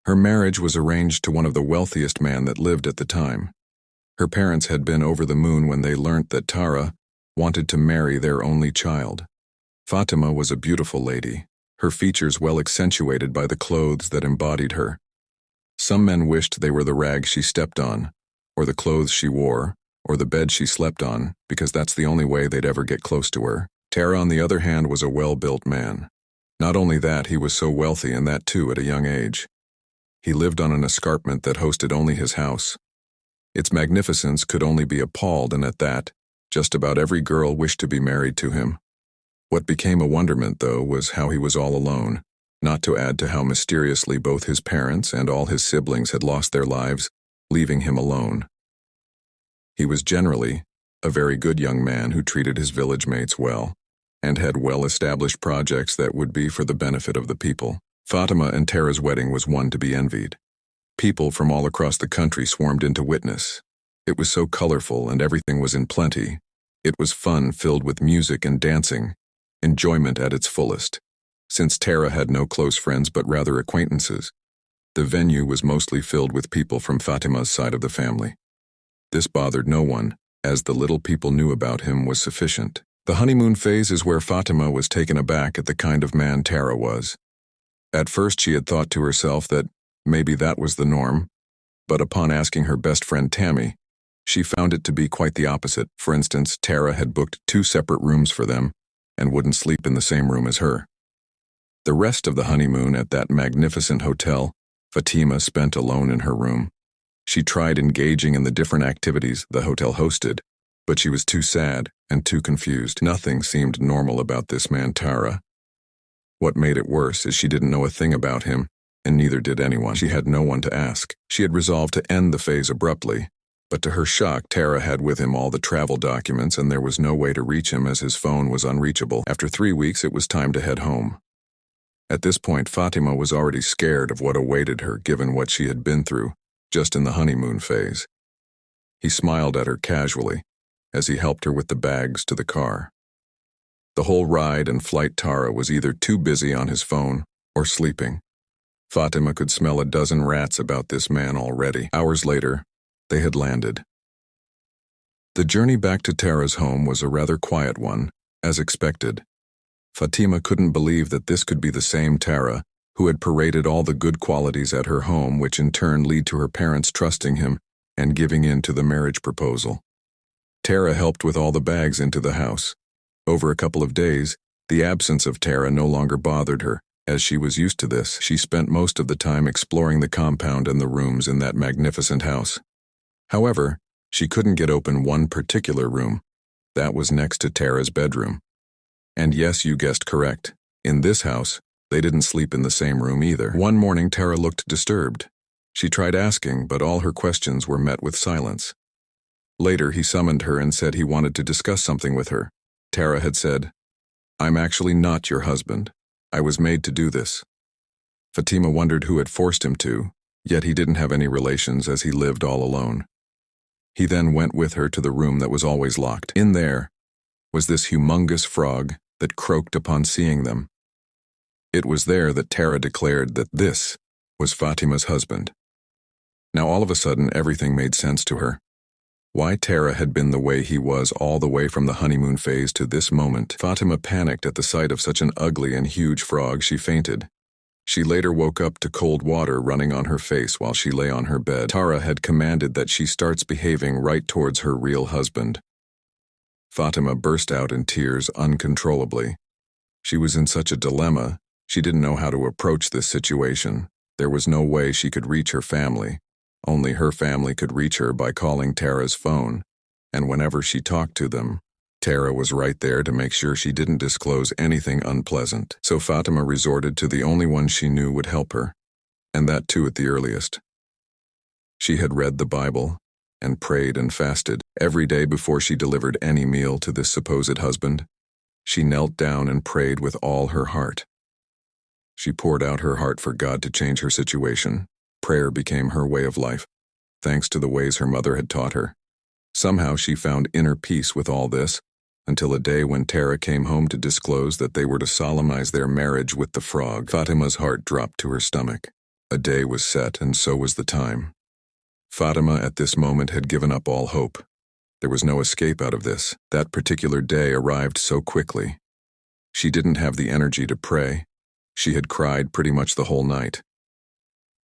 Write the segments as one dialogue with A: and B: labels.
A: Her marriage was arranged to one of the wealthiest men that lived at the time. Her parents had been over the moon when they learnt that Tara wanted to marry their only child. Fatima was a beautiful lady, her features well accentuated by the clothes that embodied her. Some men wished they were the rag she stepped on, or the clothes she wore, or the bed she slept on, because that's the only way they'd ever get close to her. Tara, on the other hand, was a well-built man. Not only that, he was so wealthy, and that too at a young age. He lived on an escarpment that hosted only his house. Its magnificence could only be appalled, and at that, just about every girl wished to be married to him. What became a wonderment, though, was how he was all alone, not to add to how mysteriously both his parents and all his siblings had lost their lives, leaving him alone. He was generally a very good young man who treated his village mates well, and had well-established projects that would be for the benefit of the people. Fatima and Tara's wedding was one to be envied. People from all across the country swarmed in to witness. It was so colorful and everything was in plenty. It was fun filled with music and dancing, enjoyment at its fullest. Since Tara had no close friends but rather acquaintances, the venue was mostly filled with people from Fatima's side of the family. This bothered no one, as the little people knew about him was sufficient. The honeymoon phase is where Fatima was taken aback at the kind of man Tara was. At first she had thought to herself that maybe that was the norm, but upon asking her best friend Tammy, she found it to be quite the opposite. For instance, Tara had booked 2 separate rooms for them and wouldn't sleep in the same room as her. The rest of the honeymoon at that magnificent hotel, Fatima spent alone in her room. She tried engaging in the different activities the hotel hosted, but she was too sad and too confused. Nothing seemed normal about this man Tara. What made it worse is she didn't know a thing about him, and neither did anyone. She had no one to ask. She had resolved to end the phase abruptly, but to her shock, Tara had with him all the travel documents and there was no way to reach him as his phone was unreachable. After 3 weeks, it was time to head home. At this point, Fatima was already scared of what awaited her given what she had been through, just in the honeymoon phase. He smiled at her casually as he helped her with the bags to the car. The whole ride and flight, Tara was either too busy on his phone or sleeping. Fatima could smell a dozen rats about this man already. Hours later, they had landed. The journey back to Tara's home was a rather quiet one, as expected. Fatima couldn't believe that this could be the same Tara who had paraded all the good qualities at her home, which in turn lead to her parents trusting him and giving in to the marriage proposal. Tara helped with all the bags into the house. Over a couple of days, the absence of Tara no longer bothered her, as she was used to this. She spent most of the time exploring the compound and the rooms in that magnificent house. However, she couldn't get open one particular room. That was next to Tara's bedroom. And yes, you guessed correct. In this house, they didn't sleep in the same room either. One morning, Tara looked disturbed. She tried asking, but all her questions were met with silence. Later, he summoned her and said he wanted to discuss something with her. Tara had said, "I'm actually not your husband. I was made to do this." Fatima wondered who had forced him to, yet he didn't have any relations as he lived all alone. He then went with her to the room that was always locked. In there was this humongous frog that croaked upon seeing them. It was there that Tara declared that this was Fatima's husband. Now all of a sudden everything made sense to her. Why Tara had been the way he was all the way from the honeymoon phase to this moment. Fatima panicked at the sight of such an ugly and huge frog she fainted. She later woke up to cold water running on her face while she lay on her bed. Tara had commanded that she starts behaving right towards her real husband. Fatima burst out in tears uncontrollably. She was in such a dilemma, she didn't know how to approach this situation. There was no way she could reach her family. Only her family could reach her by calling Tara's phone, and whenever she talked to them, Tara was right there to make sure she didn't disclose anything unpleasant. So Fatima resorted to the only one she knew would help her, and that too at the earliest. She had read the Bible and prayed and fasted every day before she delivered any meal to this supposed husband. She knelt down and prayed with all her heart. She poured out her heart for God to change her situation. Prayer became her way of life, thanks to the ways her mother had taught her. Somehow she found inner peace with all this, until a day when Tara came home to disclose that they were to solemnize their marriage with the frog. Fatima's heart dropped to her stomach. A day was set, and so was the time. Fatima at this moment had given up all hope. There was no escape out of this. That particular day arrived so quickly. She didn't have the energy to pray. She had cried pretty much the whole night.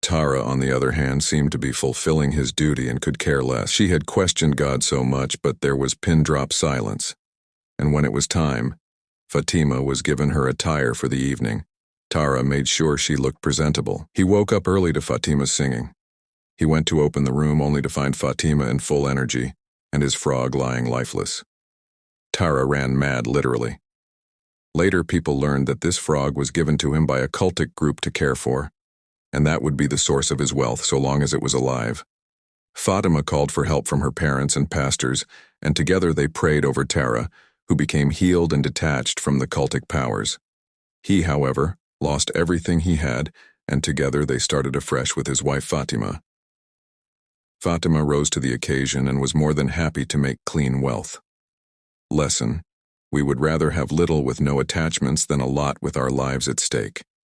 A: Tara, on the other hand, seemed to be fulfilling his duty and could care less. She had questioned God so much, but there was pin-drop silence. And when it was time, Fatima was given her attire for the evening. Tara made sure she looked presentable. He woke up early to Fatima's singing. He went to open the room only to find Fatima in full energy and his frog lying lifeless. Tara ran mad, literally. Later, people learned that this frog was given to him by a cultic group to care for, and that would be the source of his wealth so long as it was alive. Fatima called for help from her parents and pastors, and together they prayed over Tara, who became healed and detached from the cultic powers. He, however, lost everything he had, and together they started afresh with his wife Fatima. Fatima rose to the occasion and was more than happy to make clean wealth. Lesson: we would rather have little with no attachments than a lot with our lives at stake.